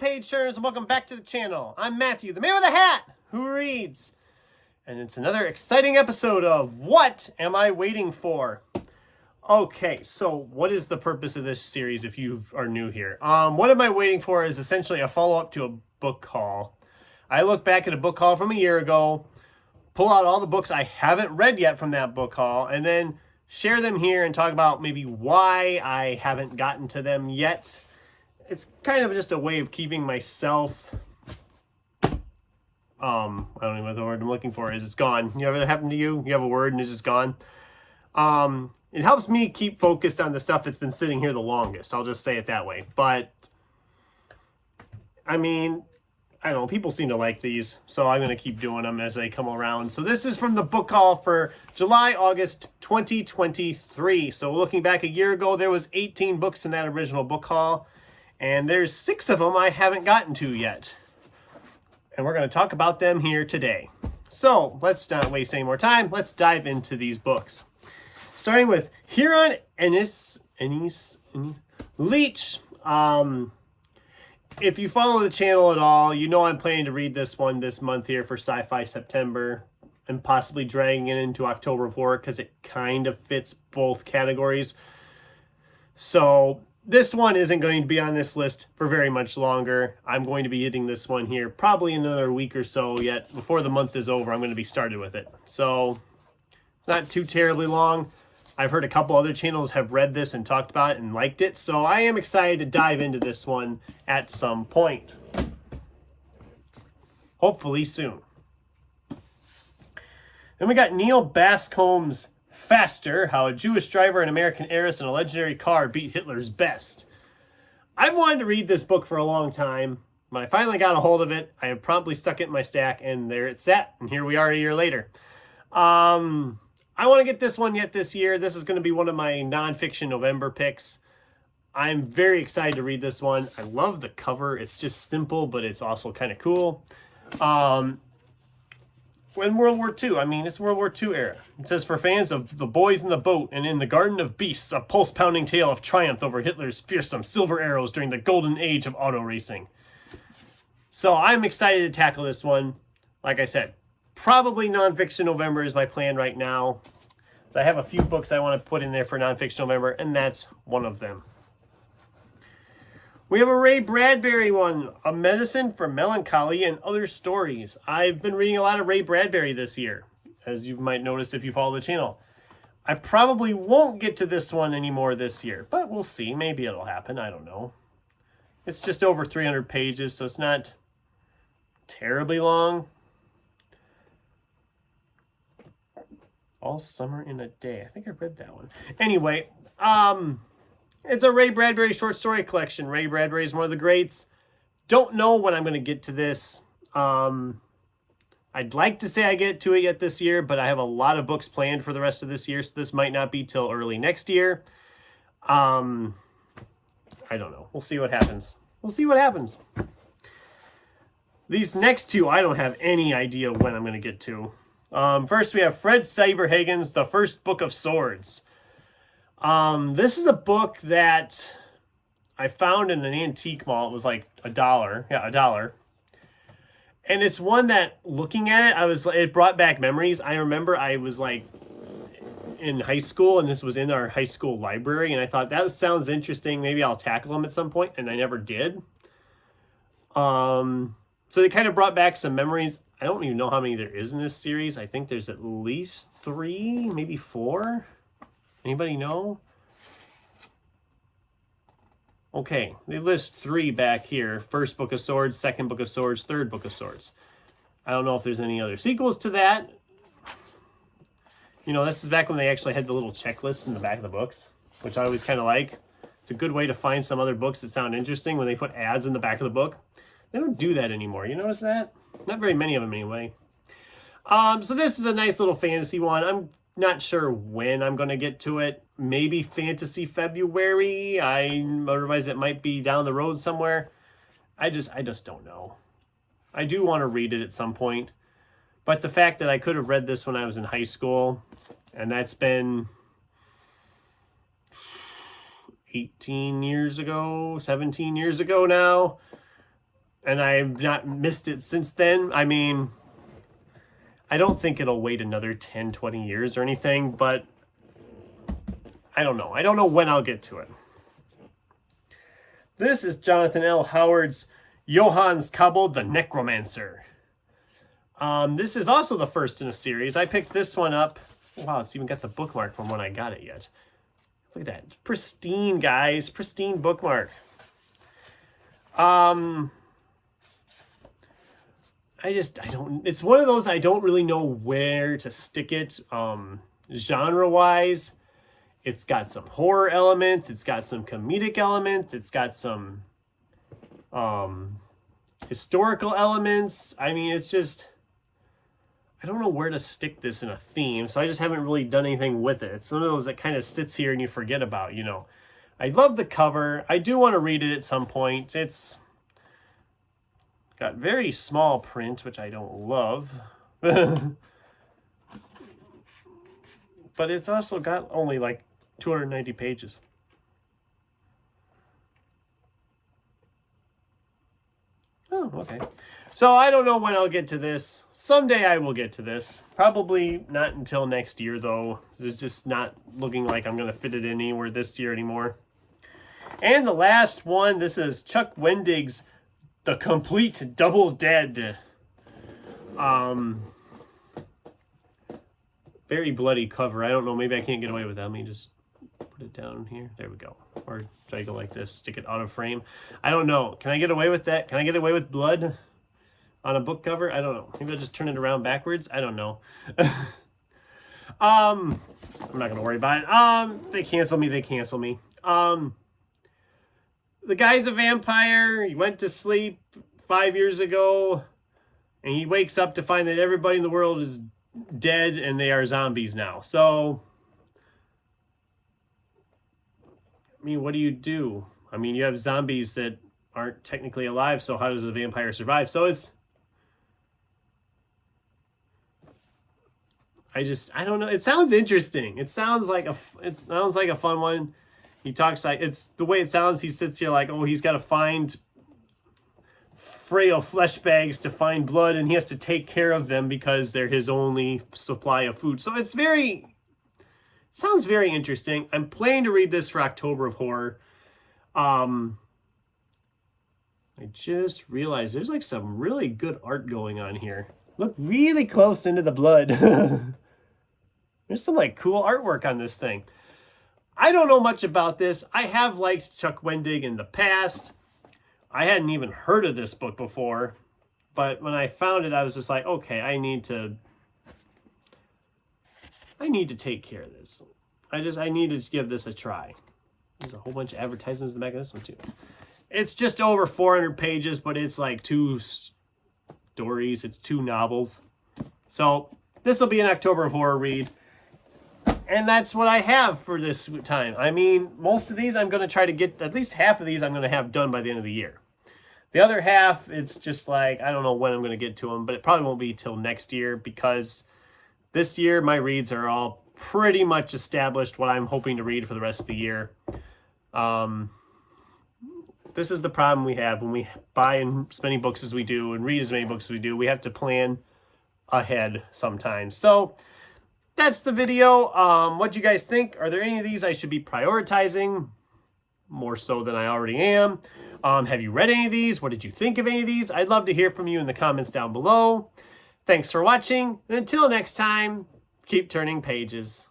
page turners, and welcome back to the channel. I'm Matthew, the man with the hat, who reads. And it's another exciting episode of What Am I Waiting For? Okay, so what is the purpose of this series if you are new here? What Am I Waiting For is essentially a follow-up to a book haul. I look back at a book haul from a year ago, pull out all the books I haven't read yet from that book haul, and then share them here and talk about maybe why I haven't gotten to them yet. It's kind of just a way of keeping myself, I don't know what the word I'm looking for is. It's gone. You ever happened to you? You have a word and it's just gone. It helps me keep focused on the stuff that's been sitting here the longest. I'll just say it that way. But, I mean, I don't know. People seem to like these, so I'm going to keep doing them as they come around. So this is from the book haul for July, August 2023. So looking back a year ago, there was 18 books in that original book haul. And there's 6 of them I haven't gotten to yet. And we're going to talk about them here today. So let's not waste any more time. Let's dive into these books. Starting with Huron Ennis Leach. If you follow the channel at all, you know I'm planning to read this one this month here for Sci-Fi September. And possibly dragging it into October for it because it kind of fits both categories. So this one isn't going to be on this list for very much longer. I'm going to be hitting this one here probably in another week or so yet. Before the month is over, I'm going to be started with it. So it's not too terribly long. I've heard a couple other channels have read this and talked about it and liked it. So I am excited to dive into this one at some point. Hopefully soon. Then we got Neil Bascom's Faster, How a Jewish Driver, an American Heiress, and a Legendary Car Beat Hitler's Best. I've wanted to read this book for a long time. When I finally got a hold of it, I have promptly stuck it in my stack, and there it sat. And here we are a year later. I want to get this one yet this year. This is going to be one of my nonfiction November picks. I'm very excited to read this one. I love the cover. It's just simple, but it's also kind of cool. When World War II, I mean, it's World War II era. It says, for fans of The Boys in the Boat and In the Garden of Beasts, a pulse-pounding tale of triumph over Hitler's fearsome silver arrows during the golden age of auto racing. So I'm excited to tackle this one. Like I said, probably nonfiction November is my plan right now. So I have a few books I want to put in there for nonfiction November, and that's one of them. We have a Ray Bradbury one, A Medicine for Melancholy and Other Stories. I've been reading a lot of Ray Bradbury this year, as you might notice if you follow the channel. I probably won't get to this one anymore this year, but we'll see. Maybe it'll happen. I don't know. It's just over 300 pages, so it's not terribly long. All Summer in a Day. I think I read that one. Anyway, it's a Ray Bradbury short story collection. Ray Bradbury is one of the greats. Don't know when I'm going to get to this. I'd like to say I get to it yet this year, but I have a lot of books planned for the rest of this year, so this might not be till early next year. I don't know. We'll see what happens. We'll see what happens. These next two, I don't have any idea when I'm going to get to. First, we have Fred Saberhagen's The First Book of Swords. This is a book that I found in an antique mall. It was like $1. Yeah, $1. And it's one that, looking at it, it brought back memories. I remember I was like in high school, and this was in our high school library, and I thought, that sounds interesting. Maybe I'll tackle them at some point, and I never did. So it kind of brought back some memories. I don't even know how many there is in this series. I think there's at least 3, maybe 4. Anybody know? Okay, they list 3 back here. First Book of Swords, Second Book of Swords, Third Book of Swords. I don't know if there's any other sequels to that. You know, this is back when they actually had the little checklists in the back of the books, which I always kind of like. It's a good way to find some other books that sound interesting when they put ads in the back of the book. They don't do that anymore. You notice that? Not very many of them anyway. So this is a nice little fantasy one. I'm not sure when I'm going to get to it. Maybe Fantasy February. Otherwise it might be down the road somewhere. I just don't know. I do want to read it at some point. But the fact that I could have read this when I was in high school, and that's been 18 years ago, 17 years ago now. and I've not missed it since then. I mean, I don't think it'll wait another 10, 20 years or anything, but I don't know. I don't know when I'll get to it. This is Jonathan L. Howard's Johann's Cabal, the Necromancer. This is also the first in a series. I picked this one up. Wow, it's even got the bookmark from when I got it yet. Look at that. It's pristine, guys. Pristine bookmark. I don't, it's one of those I don't really know where to stick it, genre-wise. It's got some horror elements, it's got some comedic elements, it's got some, historical elements. I mean, it's just, I don't know where to stick this in a theme, so I just haven't really done anything with it. It's one of those that kind of sits here and you forget about, you know. I love the cover. I do want to read it at some point. It's got very small print, which I don't love. But it's also got only like 290 pages. Oh, okay. So I don't know when I'll get to this. Someday I will get to this. Probably not until next year, though. It's just not looking like I'm going to fit it in anywhere this year anymore. And the last one, this is Chuck Wendig's The Complete Double Dead. Very bloody cover. I don't know. Maybe I can't get away with that. Let me just put it down here. There we go. Or should I go like this? Stick it out of frame? I don't know. Can I get away with that? Can I get away with blood on a book cover? I don't know. Maybe I'll just turn it around backwards. I don't know. I'm not going to worry about it. They cancel me. They cancel me. The guy's a vampire. He went to sleep 5 years ago, and he wakes up to find that everybody in the world is dead and they are zombies now. So, I mean, what do you do? I mean, you have zombies that aren't technically alive, so how does a vampire survive? So it's, I don't know. It sounds interesting. It sounds like a fun one. He talks like, it's the way it sounds. He sits here like, oh, he's got to find frail flesh bags to find blood, and he has to take care of them because they're his only supply of food. So it's sounds very interesting. I'm planning to read this for October of Horror. I just realized there's like some really good art going on here. Look really close into the blood. There's some like cool artwork on this thing. I don't know much about this. I have liked Chuck Wendig in the past. I hadn't even heard of this book before, but when I found it, I was just like, okay, I need to take care of this. I need to give this a try. There's a whole bunch of advertisements in the back of this one too. It's just over 400 pages, but it's like 2 stories. It's 2 novels. So this will be an October of Horror read. And that's what I have for this time. I mean, most of these I'm going to try to get, at least half of these I'm going to have done by the end of the year. The other half, it's just like, I don't know when I'm going to get to them, but it probably won't be till next year because this year my reads are all pretty much established what I'm hoping to read for the rest of the year. This is the problem we have when we buy as many books as we do and read as many books as we do. We have to plan ahead sometimes. So that's the video. What do you guys think? Are there any of these I should be prioritizing more so than I already am? Have you read any of these? What did you think of any of these? I'd love to hear from you in the comments down below. Thanks for watching, and until next time, keep turning pages.